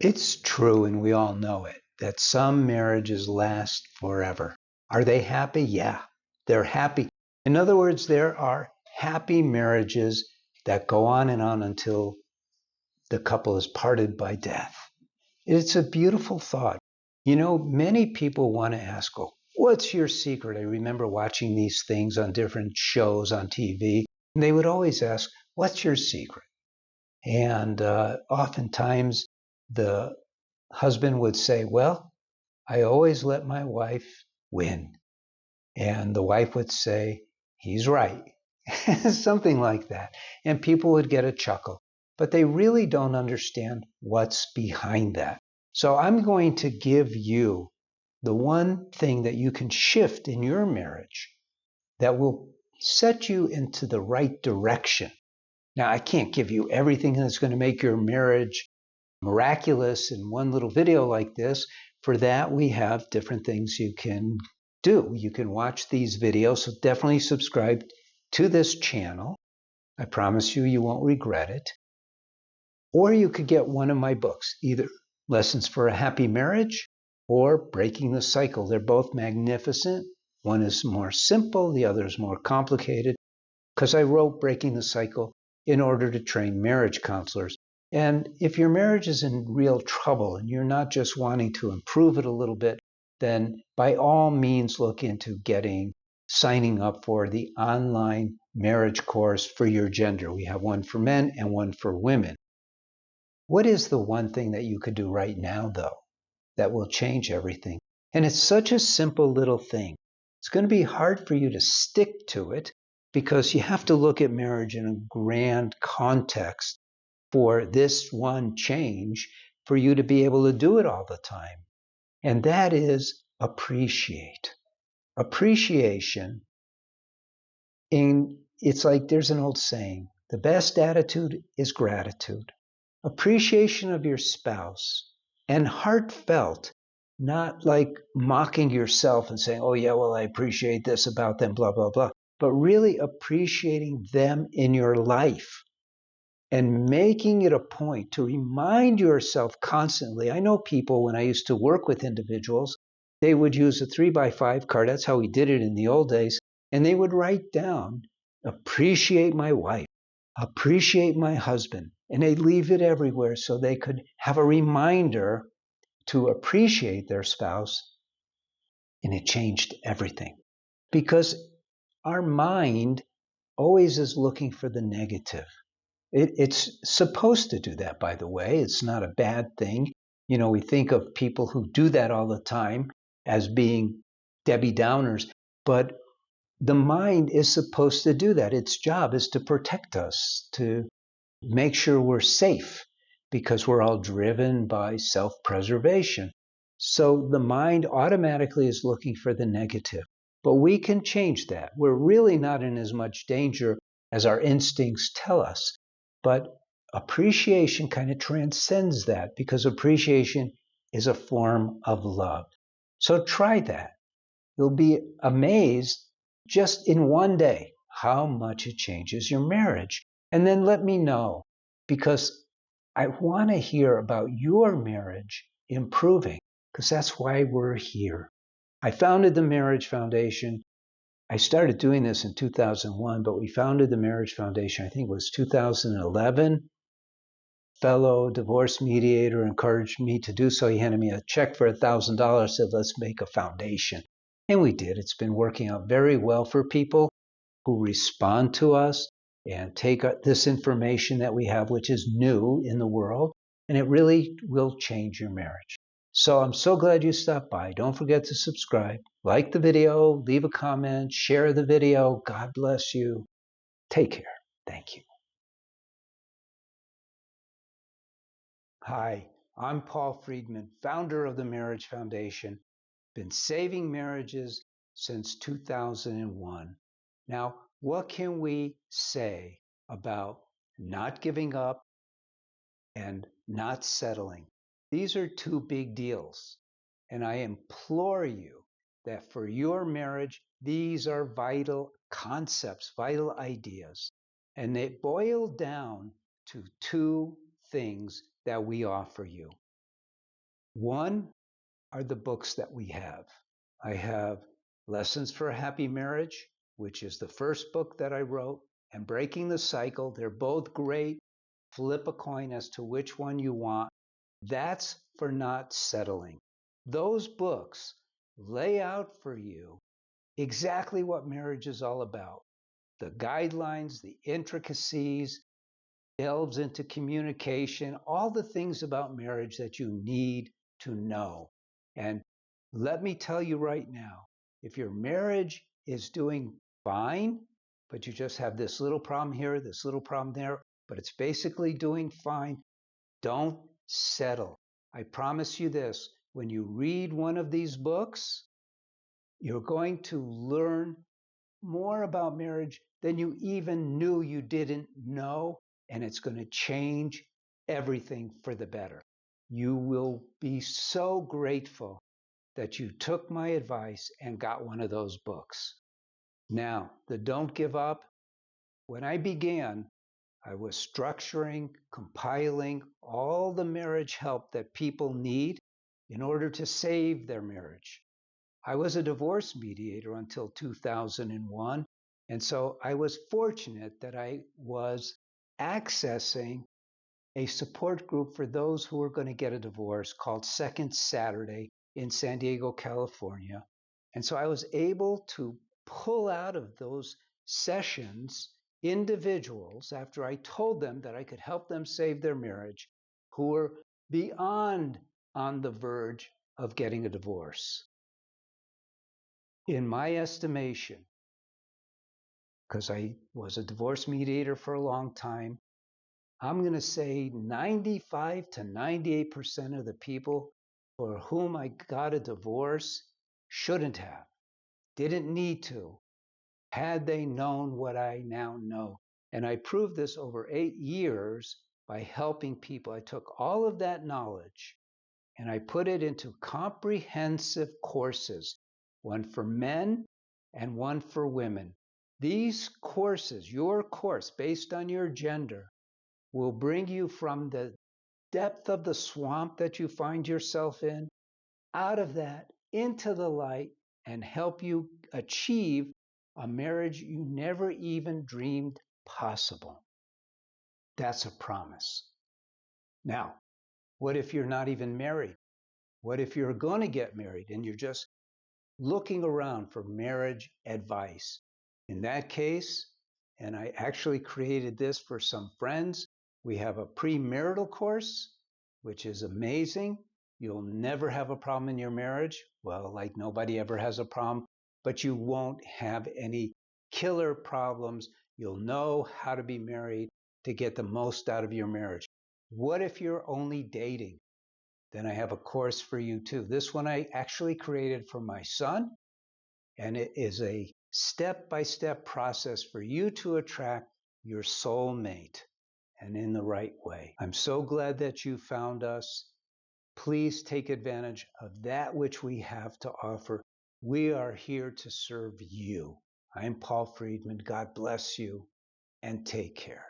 It's true, and we all know it, that some marriages last forever. Are they happy? Yeah, they're happy. In other words, there are happy marriages that go on and on until the couple is parted by death. It's a beautiful thought. You know, many people want to ask, oh, what's your secret? I remember watching these things on different shows on TV, and they would always ask, what's your secret? And oftentimes the husband would say, well, I always let my wife win. And the wife would say, he's right. Something like that. And people would get a chuckle. But they really don't understand what's behind that. So I'm going to give you the one thing that you can shift in your marriage that will set you into the right direction. Now, I can't give you everything that's going to make your marriage miraculous in one little video like this. For that, we have different things you can do. You can watch these videos, so definitely subscribe to this channel. I promise you, you won't regret it. Or you could get one of my books, either Lessons for a Happy Marriage or Breaking the Cycle. They're both magnificent. One is more simple, the other is more complicated, because I wrote Breaking the Cycle in order to train marriage counselors. And if your marriage is in real trouble and you're not just wanting to improve it a little bit, then by all means look into signing up for the online marriage course for your gender. We have one for men and one for women. What is the one thing that you could do right now, though, that will change everything? And it's such a simple little thing. It's going to be hard for you to stick to it because you have to look at marriage in a grand context for this one change for you to be able to do it all the time. And that is appreciate. Appreciation, it's like there's an old saying, the best attitude is gratitude. Appreciation of your spouse, and heartfelt, not like mocking yourself and saying, oh, yeah, well, I appreciate this about them, blah, blah, blah, but really appreciating them in your life and making it a point to remind yourself constantly. I know people, when I used to work with individuals, they would use a 3x5 card. That's how we did it in the old days. And they would write down, appreciate my wife, appreciate my husband. And they'd leave it everywhere so they could have a reminder to appreciate their spouse. And it changed everything. Because our mind always is looking for the negative. It's supposed to do that, by the way. It's not a bad thing. You know, we think of people who do that all the time as being Debbie Downers, but the mind is supposed to do that. Its job is to protect us, to make sure we're safe, because we're all driven by self-preservation. So the mind automatically is looking for the negative. But we can change that. We're really not in as much danger as our instincts tell us. But appreciation kind of transcends that, because appreciation is a form of love. So try that. You'll be amazed just in one day how much it changes your marriage. And then let me know, because I want to hear about your marriage improving, because that's why we're here. I founded the Marriage Foundation. I started doing this in 2001, but we founded the Marriage Foundation, I think it was 2011. Fellow divorce mediator encouraged me to do so. He handed me a check for $1,000, said, let's make a foundation. And we did. It's been working out very well for people who respond to us and take this information that we have, which is new in the world, and it really will change your marriage. So I'm so glad you stopped by. Don't forget to subscribe, like the video, leave a comment, share the video. God bless you. Take care. Thank you. Hi, I'm Paul Friedman, founder of the Marriage Foundation. Been saving marriages since 2001. Now, what can we say about not giving up and not settling? These are two big deals. And I implore you that for your marriage, these are vital concepts, vital ideas. And they boil down to two things that we offer you. One are the books that we have. I have Lessons for a Happy Marriage, which is the first book that I wrote, and Breaking the Cycle. They're both great. Flip a coin as to which one you want. That's for not settling. Those books lay out for you exactly what marriage is all about. The guidelines, the intricacies, delves into communication, all the things about marriage that you need to know. And let me tell you right now, if your marriage is doing fine, but you just have this little problem here, this little problem there, but it's basically doing fine, don't settle. I promise you this, when you read one of these books, you're going to learn more about marriage than you even knew you didn't know, and it's going to change everything for the better. You will be so grateful that you took my advice and got one of those books. Now, the Don't Give Up, when I began, I was structuring, compiling all the marriage help that people need in order to save their marriage. I was a divorce mediator until 2001. And so I was fortunate that I was accessing a support group for those who were going to get a divorce called Second Saturday in San Diego, California. And so I was able to pull out of those sessions individuals after I told them that I could help them save their marriage who were beyond on the verge of getting a divorce. In my estimation, because I was a divorce mediator for a long time, I'm going to say 95 to 98% of the people for whom I got a divorce shouldn't have, didn't need to, had they known what I now know. And I proved this over 8 years by helping people. I took all of that knowledge and I put it into comprehensive courses, one for men and one for women. These courses, your course based on your gender, will bring you from the depth of the swamp that you find yourself in, out of that, into the light, and help you achieve a marriage you never even dreamed possible. That's a promise. Now, what if you're not even married? What if you're going to get married and you're just looking around for marriage advice? In that case, and I actually created this for some friends, we have a premarital course, which is amazing. You'll never have a problem in your marriage. Well, like nobody ever has a problem, but you won't have any killer problems. You'll know how to be married to get the most out of your marriage. What if you're only dating? Then I have a course for you too. This one I actually created for my son, and it is a step-by-step process for you to attract your soulmate and in the right way. I'm so glad that you found us. Please take advantage of that which we have to offer. We are here to serve you. I'm Paul Friedman. God bless you and take care.